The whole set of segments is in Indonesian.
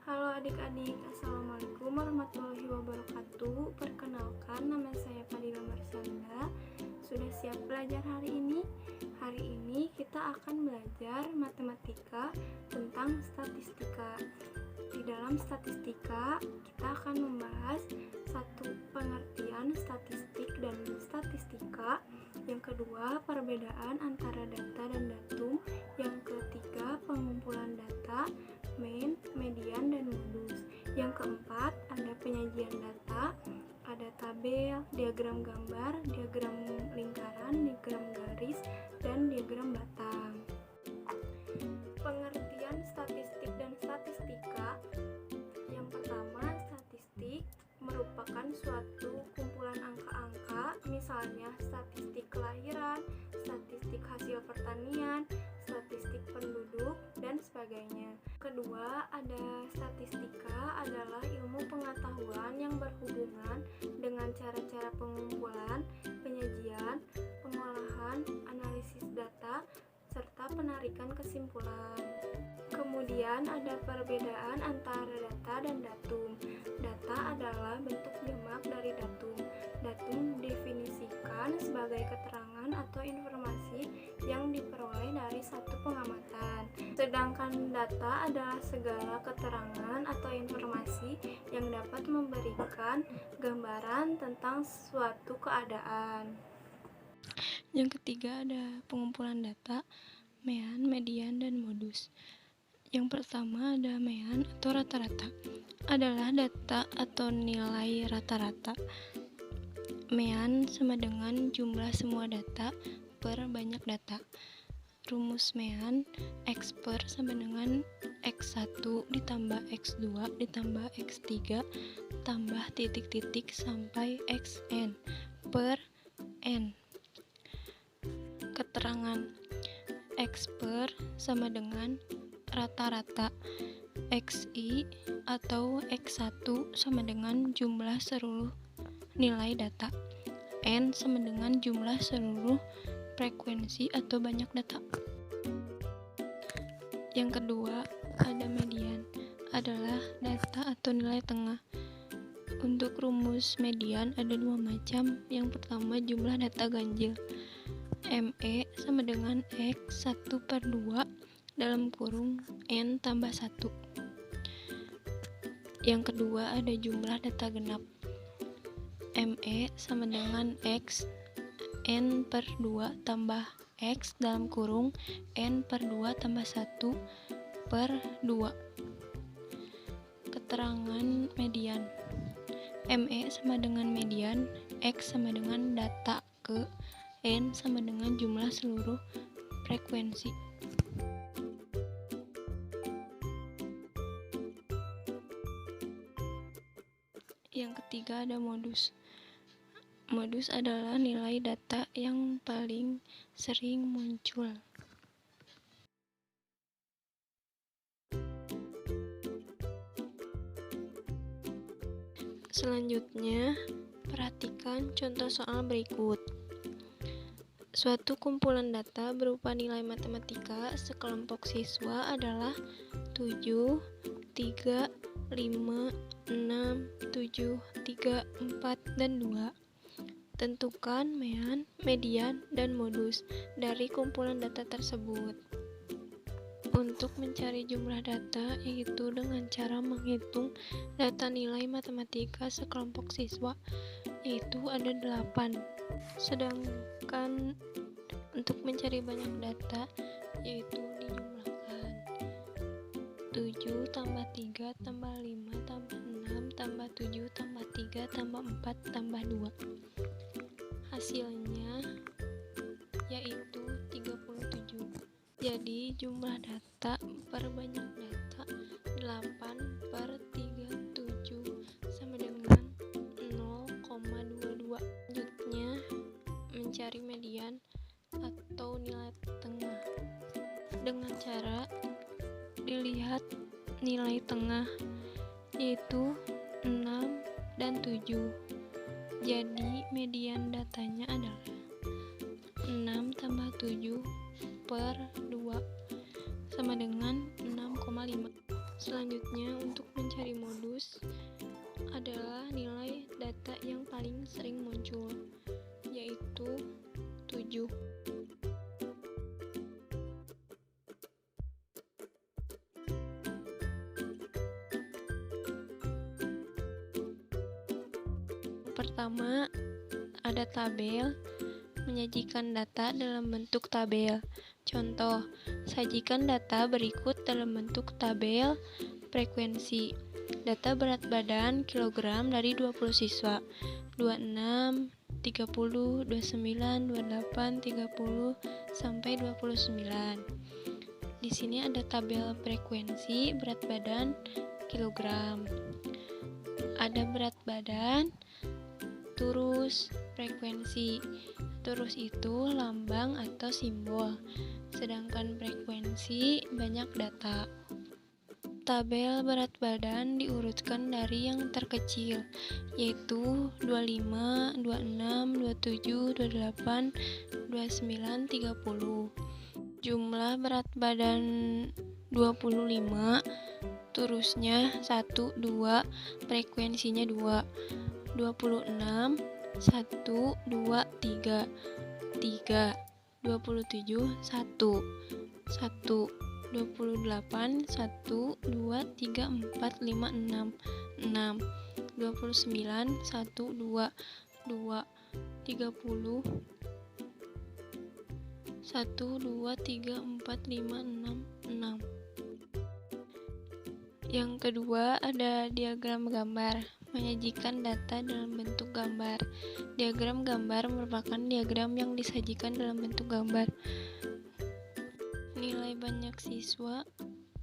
Halo adik-adik, Assalamualaikum warahmatullahi wabarakatuh. Perkenalkan, nama saya Fadila Marsanda. Sudah siap belajar hari ini? Hari ini kita akan belajar matematika tentang statistika. Di dalam statistika, kita akan membahas satu, pengertian statistik dan statistika. Yang kedua, perbedaan antara data dan datum. Yang ketiga, pengumpulan data, mean, median, dan modus. Yang keempat, ada penyajian data, ada tabel, diagram gambar, diagram lingkaran, diagram garis, dan diagram batang. Pengertian statistik dan statistika. Yang pertama, statistik merupakan suatu kumpulan angka-angka, misalnya statistik kelahiran, statistik hasil pertanian, statistik penduduk, dan sebagainya. Kedua, ada statistika adalah ilmu pengetahuan yang berhubungan dengan cara-cara pengumpulan, penyajian, pengolahan, analisis data, serta penarikan kesimpulan. Kemudian ada perbedaan antara data dan datum. Data adalah bentuk jamak dari datum. Datum didefinisikan sebagai keterangan atau informasi yang diperoleh dari satu pengamatan. Sedangkan data adalah segala keterangan atau informasi yang dapat memberikan gambaran tentang suatu keadaan. Yang ketiga ada pengumpulan data, mean, median, dan modus. Yang pertama ada mean atau rata-rata. Adalah data atau nilai rata-rata. Mean sama dengan jumlah semua data per banyak data. Rumus mean, X per sama dengan X1 ditambah X2 ditambah X3 tambah titik-titik sampai Xn per N. Keterangan X per sama dengan rata-rata. Xi atau X1 sama dengan jumlah seluruh nilai data. N sama dengan jumlah seluruh frekuensi atau banyak data. Yang kedua, ada median, adalah data atau nilai tengah. Untuk rumus median ada dua macam. Yang pertama, jumlah data ganjil. ME sama dengan X 1/2 dalam kurung N tambah 1. Yang kedua, ada jumlah data genap. ME sama dengan X N/2 tambah X dalam kurung N/2 tambah 1/2. Keterangan median. ME sama dengan median, X sama dengan data ke, N sama dengan jumlah seluruh frekuensi. Yang ketiga ada modus. Modus adalah nilai data yang paling sering muncul. Selanjutnya, perhatikan contoh soal berikut. Suatu kumpulan data berupa nilai matematika sekelompok siswa adalah 7, 3, 5, 6, 7, 3, 4, dan 2. Tentukan mean, median, dan modus dari kumpulan data tersebut. Untuk mencari jumlah data, yaitu dengan cara menghitung data nilai matematika sekelompok siswa, yaitu ada 8. Sedangkan untuk mencari banyak data, yaitu dijumlahkan 7 tambah 3 tambah 5 tambah 6 tambah 7 tambah 3 tambah 4 tambah 2. Hasilnya yaitu 37. Jadi jumlah data per banyak data 8/37 sama dengan 0,22. Selanjutnya mencari median atau nilai tengah dengan cara dilihat nilai tengah, yaitu 6 dan 7. Jadi median datanya adalah 6 tambah 7/2 sama dengan 6,5. Selanjutnya, untuk mencari modus adalah nilai data yang paling sering muncul, yaitu 7. Pertama, ada tabel, menyajikan data dalam bentuk tabel. Contoh, sajikan data berikut dalam bentuk tabel frekuensi. Data berat badan kilogram dari 20 siswa, 26, 30, 29, 28, 30, sampai 29. Di sini ada tabel frekuensi berat badan kilogram. Ada berat badan, turus, frekuensi. Turus itu lambang atau simbol, sedangkan frekuensi banyak data. Tabel berat badan diurutkan dari yang terkecil, yaitu 25, 26, 27, 28, 29, 30. Jumlah berat badan 25, turusnya 1, 2, frekuensinya 2. 26, 1, 2, 3, 3, 27, 1, 1, 28, 1, 2, 3, 4, 5, 6, 6, 29, 1, 2, 2, 30, 1, 2, 3, 4, 5, 6, 6. Yang kedua ada diagram gambar, menyajikan data dalam bentuk gambar. Diagram gambar merupakan diagram yang disajikan dalam bentuk gambar. Nilai banyak siswa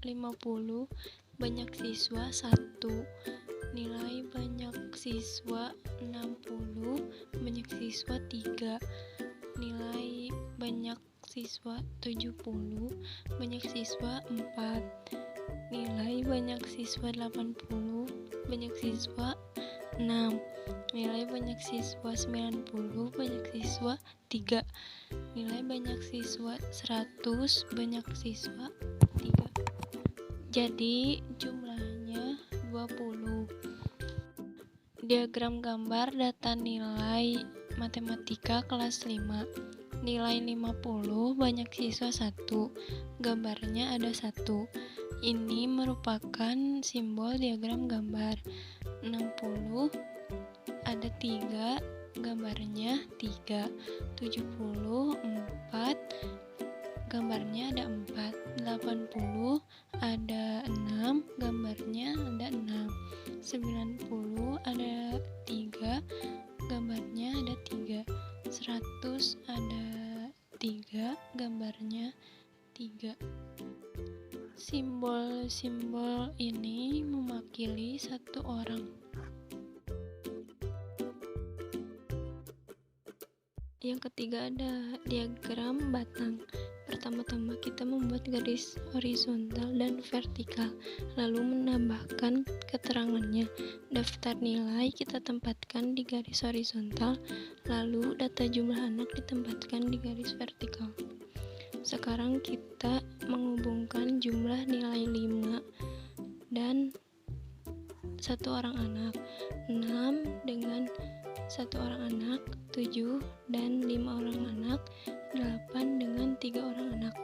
50, banyak siswa 1. Nilai banyak siswa 60, banyak siswa 3. Nilai banyak siswa 70, banyak siswa 4. Nilai banyak siswa 80, banyak siswa 6. Nilai banyak siswa 90, banyak siswa 3. Nilai banyak siswa 100, banyak siswa 3. Jadi jumlahnya 20. Diagram gambar data nilai matematika kelas 5. Nilai 50, banyak siswa 1. Gambarnya ada 1. Ini merupakan simbol diagram gambar. 60 ada 3, gambarnya 3. 70, 4, gambarnya ada 4. 80 ada 6, gambarnya ada 6. 90 ada 3, gambarnya ada 3. 100 ada 3, gambarnya 3. Simbol-simbol ini mewakili satu orang. Yang ketiga ada diagram batang. Pertama-tama kita membuat garis horizontal dan vertikal, lalu menambahkan keterangannya. Daftar nilai kita tempatkan di garis horizontal, lalu data jumlah anak ditempatkan di garis vertikal. Sekarang kita menghubungkan jumlah nilai 5 dan satu orang anak, 6 dengan satu orang anak, 7 dan 5 orang anak, 8 dengan 3 orang anak.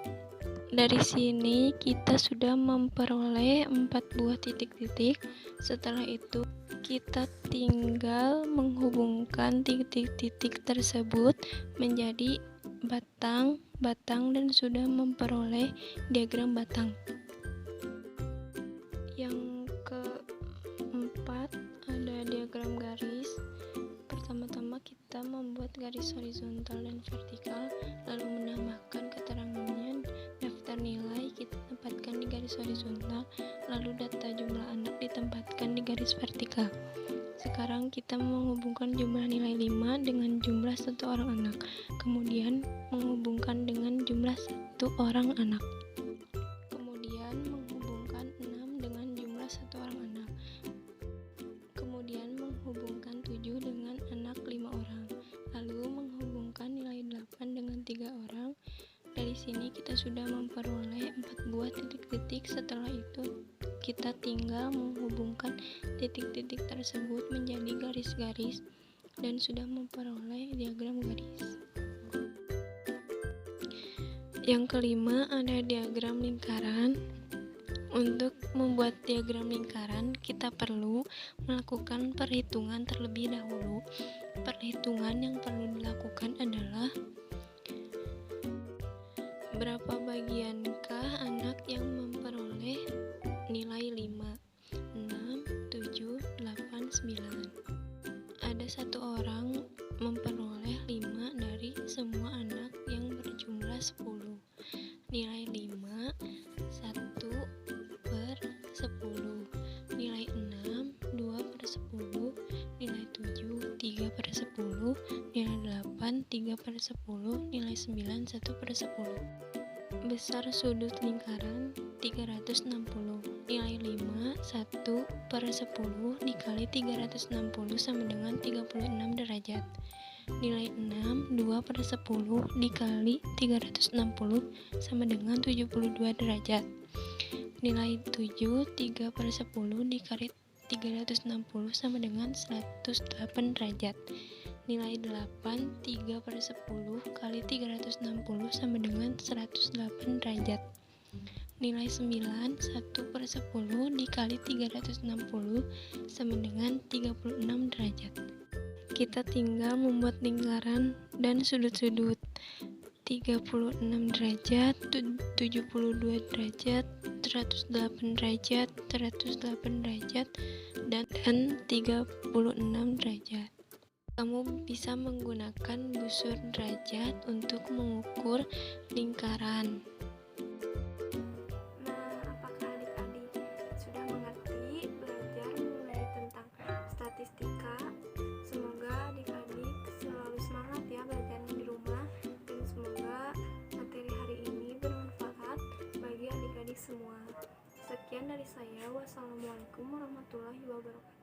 Dari sini kita sudah memperoleh 4 buah titik-titik. Setelah itu kita tinggal menghubungkan titik-titik tersebut menjadi batang dan sudah memperoleh diagram batang. Yang keempat ada diagram garis. Pertama-tama kita membuat garis horizontal dan vertikal, lalu menambahkan keterangannya. Daftar nilai kita tempatkan di garis horizontal, lalu data jumlah anak ditempatkan di garis vertikal. Sekarang kita menghubungkan jumlah nilai 5 dengan jumlah satu orang anak, kemudian menghubungkan dengan jumlah satu orang anak, kemudian menghubungkan 6 dengan jumlah satu orang anak, kemudian menghubungkan 7 dengan anak 5 orang, lalu menghubungkan nilai 8 dengan 3 orang. Dari sini kita sudah memperoleh 4 buah titik-titik. Setelah itu kita tinggal menghubungkan titik-titik tersebut menjadi garis-garis dan sudah memperoleh diagram garis. Yang kelima ada diagram lingkaran. Untuk membuat diagram lingkaran, kita perlu melakukan perhitungan terlebih dahulu. Perhitungan yang perlu dilakukan adalah berapa bagiankah anak yang memperoleh nilai 5? 6, 7, 8, 9. Ada satu orang memperoleh 5 dari semua anak yang berjumlah 10. Nilai 5 1/10, nilai 6 2/10, nilai 7 3/10, nilai 8 3/10, nilai 9 1/10. Besar sudut lingkaran 360. Nilai 5 1/10 dikali 360 sama dengan 36 derajat. Nilai 6 2/10 dikali 360 sama dengan 72 derajat. Nilai 7 3/10 dikali 360 sama dengan 108 derajat. Nilai 8 3/10 kali 360 sama dengan 108 derajat. Nilai 9 1/10 dikali 360 sama dengan 36 derajat. Kita tinggal membuat lingkaran dan sudut-sudut. 36 derajat, 72 derajat, 108 derajat, 108 derajat, dan 36 derajat. Kamu bisa menggunakan busur derajat untuk mengukur lingkaran. Nah, apakah adik-adik sudah mengerti belajar mengenai tentang statistika? Semoga adik-adik selalu semangat ya belajarnya di rumah, dan semoga materi hari ini bermanfaat bagi adik-adik semua. Sekian dari saya. Wassalamualaikum warahmatullahi wabarakatuh.